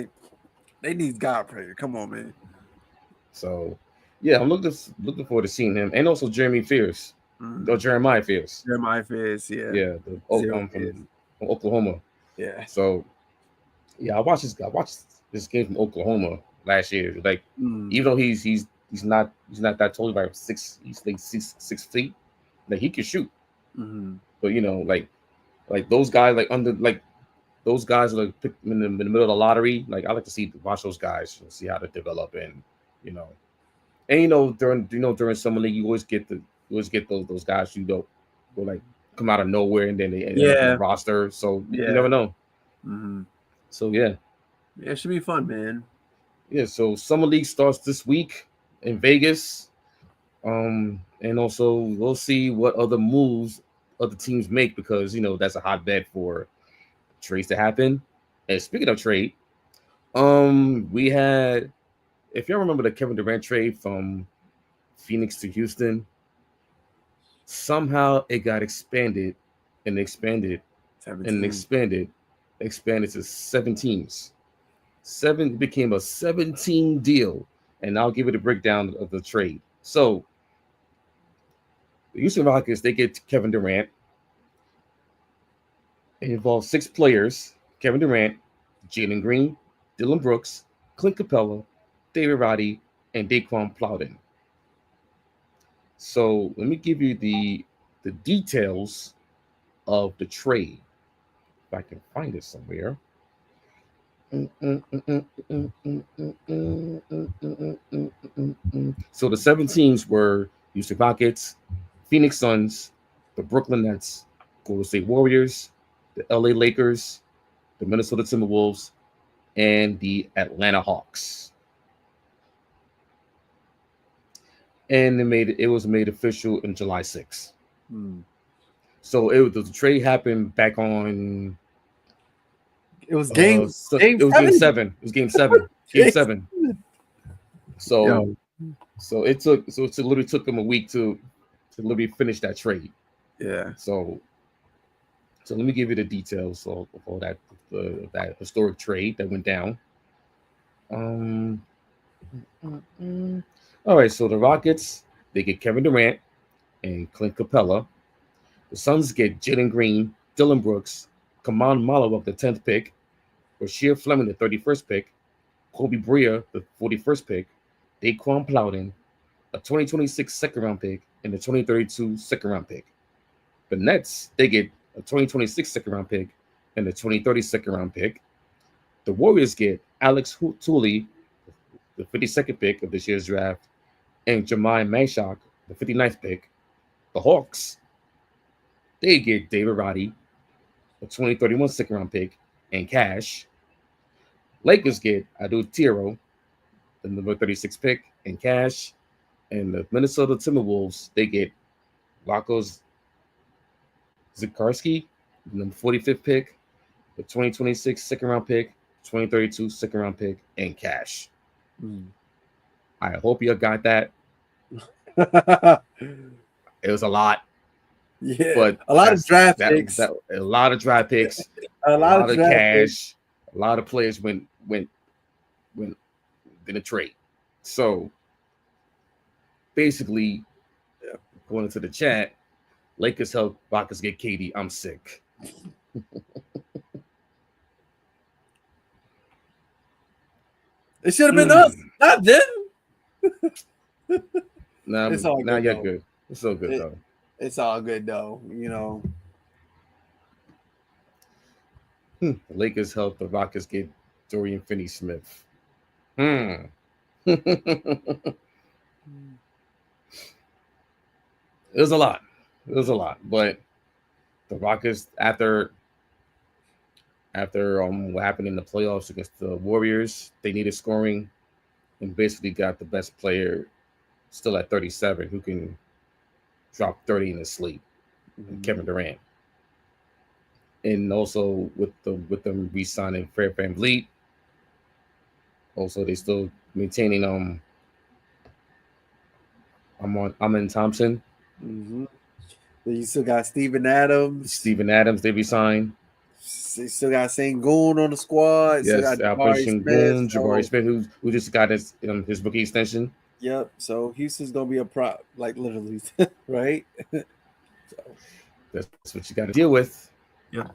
they need God prayer. Come on, man. So yeah, I'm looking forward to seeing him, and also Jeremiah Fears. Jeremiah Fears, yeah. Yeah, from Oklahoma. Yeah. So yeah, I watched this game from Oklahoma last year. Like even though he's not that tall, like he's like 6 feet. Like he can shoot. Mm-hmm. But like those guys those guys are like picked in the middle of the lottery. Like I like to watch those guys and see how they develop and during summer league you always get those guys who like come out of nowhere and then they end up on the roster. So you never know. Mm-hmm. So yeah, it should be fun, man. Yeah, so summer league starts this week in Vegas, and also we'll see what other moves other teams make because that's a hotbed for trades to happen. And speaking of trade, we had, if y'all remember the Kevin Durant trade from Phoenix to Houston, somehow it got expanded to 7 teams. Became a 17 deal, and I'll give it a breakdown of the trade. So the Houston Rockets, they get Kevin Durant. It involves 6 players: Kevin Durant, Jalen Green, Dillon Brooks, Clint Capella, David Roddy, and Daquan Plowden. So let me give you the details of the trade. If I can find it somewhere. So the 7 teams were Houston Rockets, Phoenix Suns, the Brooklyn Nets, Golden State Warriors, the LA Lakers, the Minnesota Timberwolves, and the Atlanta Hawks. And it was made official in July 6th. So the trade happened back on. It was game 7. It was game 7. Game 7. So it literally took them a week to literally finish that trade. Yeah. So let me give you the details of all that historic trade that went down. All right. So the Rockets, they get Kevin Durant and Clint Capella. The Suns get Jalen Green, Dillon Brooks, Kaman Malawak, the 10th pick, Rasheed Fleming, the 31st pick, Kobe Bria, the 41st pick, Daquan Plowden, a 2026 second-round pick, and the 2032 second-round pick. The Nets, they get a 2026 second-round pick and the 2030 second-round pick. The Warriors get Alex Tooley, the 52nd pick of this year's draft, and Jermaine Mashak, the 59th pick. The Hawks, they get David Roddy, a 2031 second-round pick, and cash. Lakers get Adou Tiro, the number 36 pick, and cash. And the Minnesota Timberwolves, they get Lakos Zikarsky, the number 45th pick, the 2026 second-round pick, 2032 second-round pick, and cash. I hope you got that. It was a lot. Yeah, but a lot of draft picks, a lot of draft picks, a a lot of lot of draft picks. cash, a lot of players went in a trade. So basically, going into the chat, Lakers help Rockets get KD. I'm sick. It should have been us, not them. It's all now you're good. It's so good though. It's all good though, you know. The Lakers help the Rockets get Dorian Finney-Smith. It was a lot. It was a lot, but the Rockets after what happened in the playoffs against the Warriors, they needed scoring and basically got the best player still at 37 who can drop 30 in his sleep, Kevin Durant. And also with them re-signing Fred VanVleet, also they still maintaining Amin Thompson. You still got Steven Adams. They re-signed. They still got Sengun on the squad. Yes, Jabari Smith, who just got his rookie extension. Yep. So Houston's gonna be a prop, like literally, right? So that's what you got to deal with. Yeah.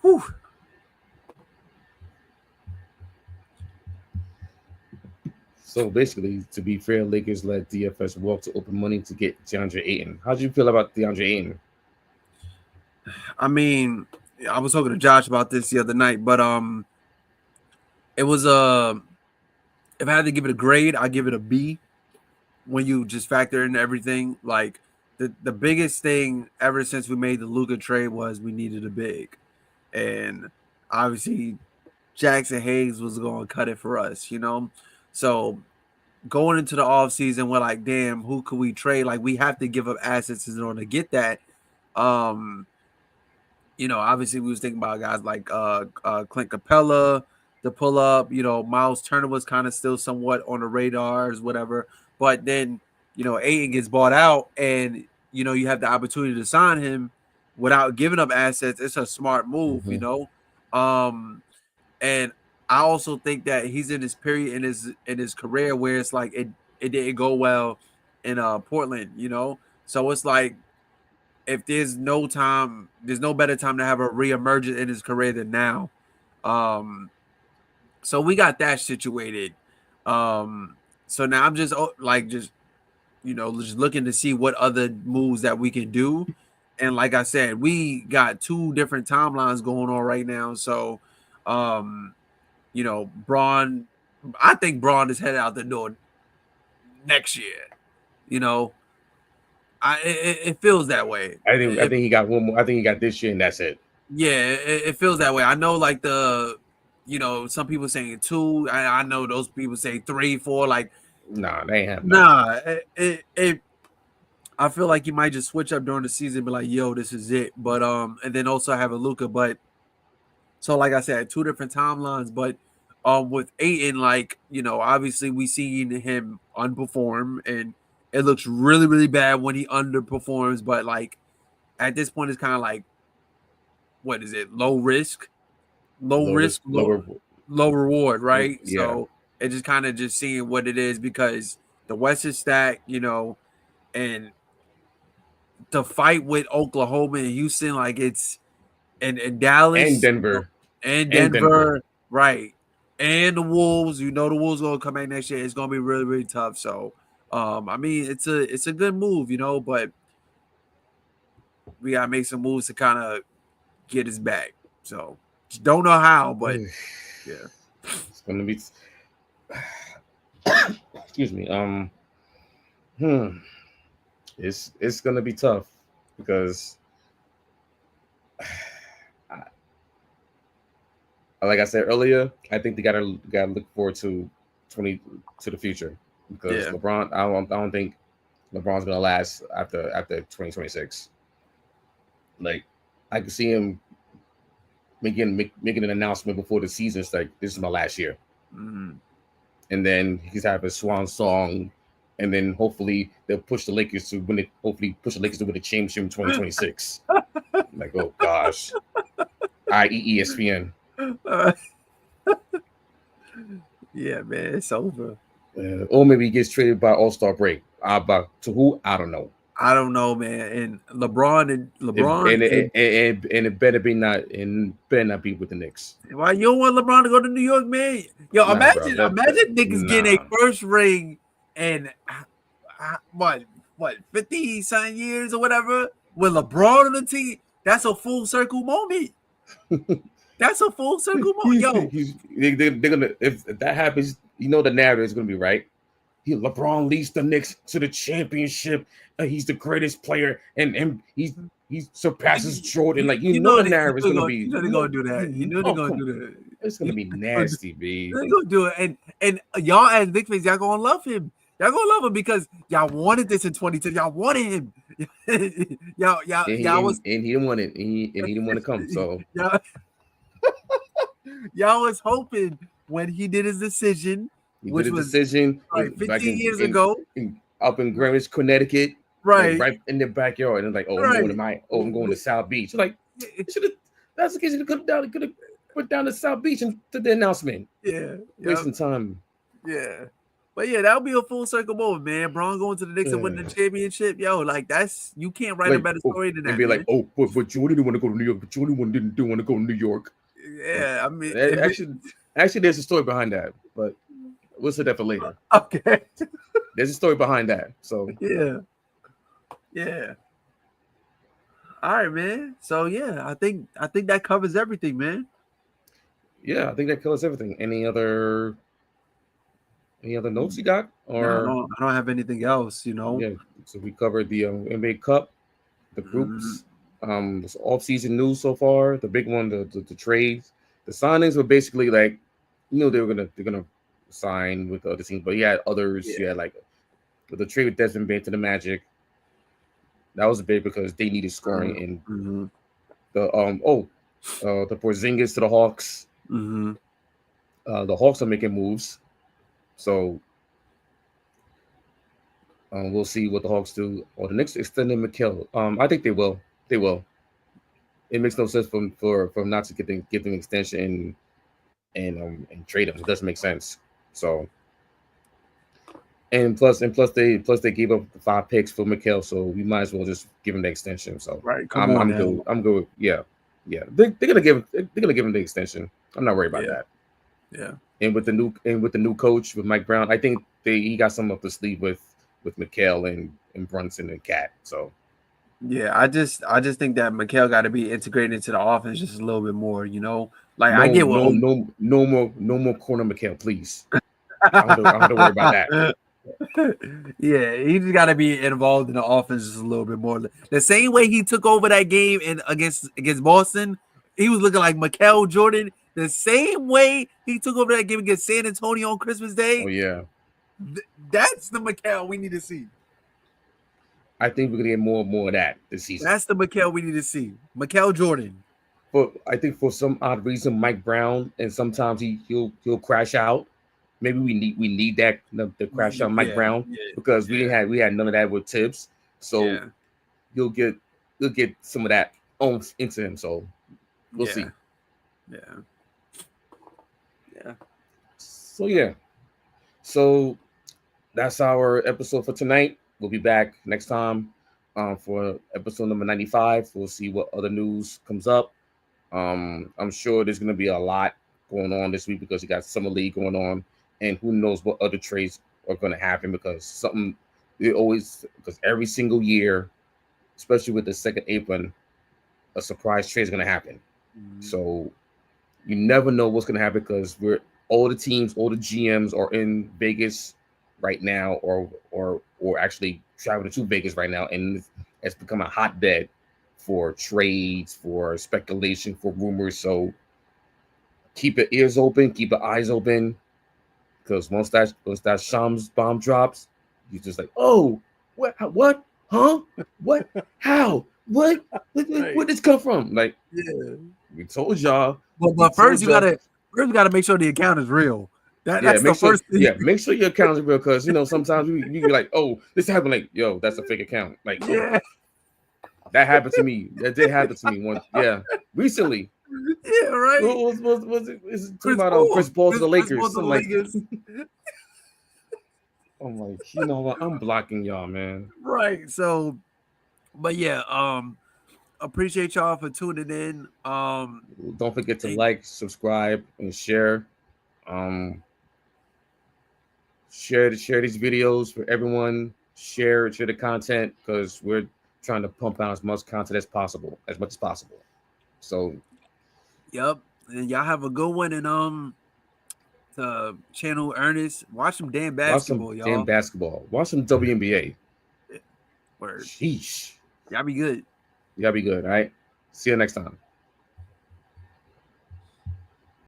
Whew. So basically, to be fair, Lakers let DFS walk to open money to get DeAndre Ayton. How do you feel about DeAndre Ayton? I mean, I was talking to Josh about this the other night, but it was if I had to give it a grade, I'd give it a B. When you just factor in everything, like the biggest thing ever since we made the Luka trade was we needed a big, and obviously Jackson Hayes was going to cut it for us, you know. So going into the offseason, we're like, damn, who could we trade? Like, we have to give up assets in order to get that. You know, obviously we was thinking about guys like Clint Capella to pull up. You know, Miles Turner was kind of still somewhat on the radars, whatever. But then, you know, Ayton gets bought out, and you know you have the opportunity to sign him without giving up assets. It's a smart move, you know. And I also think that he's in this period in his career where it's like it didn't go well in Portland, you know. So it's like if there's no better time to have a reemergence in his career than now. So we got that situated. So now I'm just you know, just looking to see what other moves that we can do. And like I said, we got two different timelines going on right now. So, you know, I think Braun is headed out the door next year. You know, it feels that way. I think he got one more. I think he got this year, and that's it. Yeah, it feels that way. I know, like you know, some people saying 2. I know those people say 3, 4. Like, nah, they ain't have. Nah, I feel like you might just switch up during the season, and be like, "Yo, this is it." But and then also have a Luka. But so, like I said, 2 different timelines. But with Ayton, like, you know, obviously we seen him underperform, and it looks really, really bad when he underperforms. But like at this point, it's kind of like, what is it? Low risk, low reward, right? Yeah. So it's just kind of just seeing what it is, because the West is stacked, you know, and the fight with Oklahoma and Houston, like it's and Dallas and Denver, and Denver, right? And the Wolves, you know, the Wolves gonna come back next year. It's gonna be really, really tough. So, I mean, it's a good move, you know, but we gotta make some moves to kind of get us back. So, just don't know how, but yeah, it's gonna be. Excuse me. It's gonna be tough because, like I said earlier, I think they gotta look forward to the future, because LeBron. I don't think LeBron's gonna last after 2026. Like, I can see him making an announcement before the season. It's like, this is my last year, and then he's having a swan song and then hopefully they'll push the Lakers to win it. Hopefully, push the Lakers to win the championship in 2026. Like, oh gosh, i.e. ESPN. Yeah, man, it's over. Or maybe he gets traded by All-Star break. To who? I don't know. I don't know, man. And LeBron and it better be not be with the Knicks. Why you don't want LeBron to go to New York, man? Yo, Nah, imagine bro, niggas getting a first ring and what 50 something years or whatever with LeBron on the team. That's a full circle moment. That's a full circle moment. Yo, they're gonna, if that happens, you know the narrative is gonna be right. LeBron leads the Knicks to the championship. He's the greatest player, and he surpasses Jordan. Like you know the narrative is gonna be. You know they're gonna do that. You know they're gonna do that. It's gonna be nasty, B. They're gonna do it, and y'all as Knicks fans, y'all gonna love him. Y'all gonna love him because y'all wanted this in 2010. Y'all wanted him. y'all was, and he didn't want it. And he didn't want to come. So y'all was hoping when he did his decision. Which was decision like 15 years ago, up in Greenwich, Connecticut, right, right in their backyard, and like, I'm going to South Beach. Like, that's the case. You could have put down to South Beach and did the announcement. Yeah, wasting time. Yeah, but yeah, that'll be a full circle moment, man. Braun going to the Knicks and winning the championship, yo, like that's you can't write a better story than that. And be like, but Jordan didn't want to go to New York, but Jordan didn't want to go to New York. Yeah, I mean, actually, there's a story behind that, but. We'll say that for later. Okay. There's a story behind that. So yeah. All right, man. So yeah, I think that covers everything, man. Yeah, I think that covers everything. Any other notes you got? Or no, I don't have anything else. You know. Yeah. So we covered the NBA Cup, the groups, this off-season news so far. The big one, the trades, the signings were basically like, they're gonna sign with the other teams, but you had others. Yeah. You had like the trade with Desmond Bain to the Magic. That was big because they needed scoring. And the Porzingis to the Hawks. The Hawks are making moves, so we'll see what the Hawks do. Or the Knicks extending McHale. I think they will. They will. It makes no sense for not to get them extension and trade them. It doesn't make sense. So, and plus they gave up the 5 picks for McHale, so we might as well just give him the extension. So right, I'm good. Yeah. They're gonna give him the extension. I'm not worried about that. Yeah. And with the new coach with Mike Brown, I think he got some up the sleeve with McHale and Brunson and Cat. So yeah, I just think that McHale got to be integrated into the offense just a little bit more. Like I get what no more corner McHale, please. I don't have to worry about that. Yeah, he just got to be involved in the offense just a little bit more. The same way he took over that game against Boston, he was looking like Michael Jordan. The same way he took over that game against San Antonio on Christmas Day. Oh yeah, that's the Michael we need to see. I think we're gonna get more and more of that this season. That's the Michael we need to see. Michael Jordan. But I think for some odd reason, Mike Brown, and sometimes he'll crash out. Maybe we need that the crash out Mike Brown because we had none of that with Tibbs. So you'll get some of that into him. So we'll see. Yeah. So that's our episode for tonight. We'll be back next time for episode number 95. We'll see what other news comes up. I'm sure there's going to be a lot going on this week because you got Summer League going on, and who knows what other trades are going to happen because every single year, especially with the second apron, a surprise trade is going to happen. So you never know what's going to happen because all the GMs are in Vegas right now, or actually traveling to Vegas right now, and it's become a hotbed for trades, for speculation, for rumors. So keep your ears open, keep your eyes open, because once that Shams bomb drops, you're just like, oh, what, huh, what, how, what, where did this come from? Like, we told y'all. But first you gotta make sure the account is real. That's the sure. first thing. Yeah, make sure your account is real, because sometimes you be like, oh, this happened. Like, yo, that's a fake account. Like, Yeah, that happened to me. That did happen to me once. Yeah, recently. yeah, right. What was it? Is it talking Chris about Paul. Chris Paul to the Chris Paul Lakers? to the Something like. Lakers. I'm like, you know what? I'm blocking y'all, man. Right. So, but yeah, appreciate y'all for tuning in. Don't forget to like, subscribe, and share. Share these videos for everyone. Share the content, because we're trying to pump out as much content as much as possible. So, yep. And y'all have a good one. And to channel Ernest. Watch some damn basketball, y'all. Watch some WNBA. Word. Sheesh. Y'all be good. Y'all be good. All right. See you next time.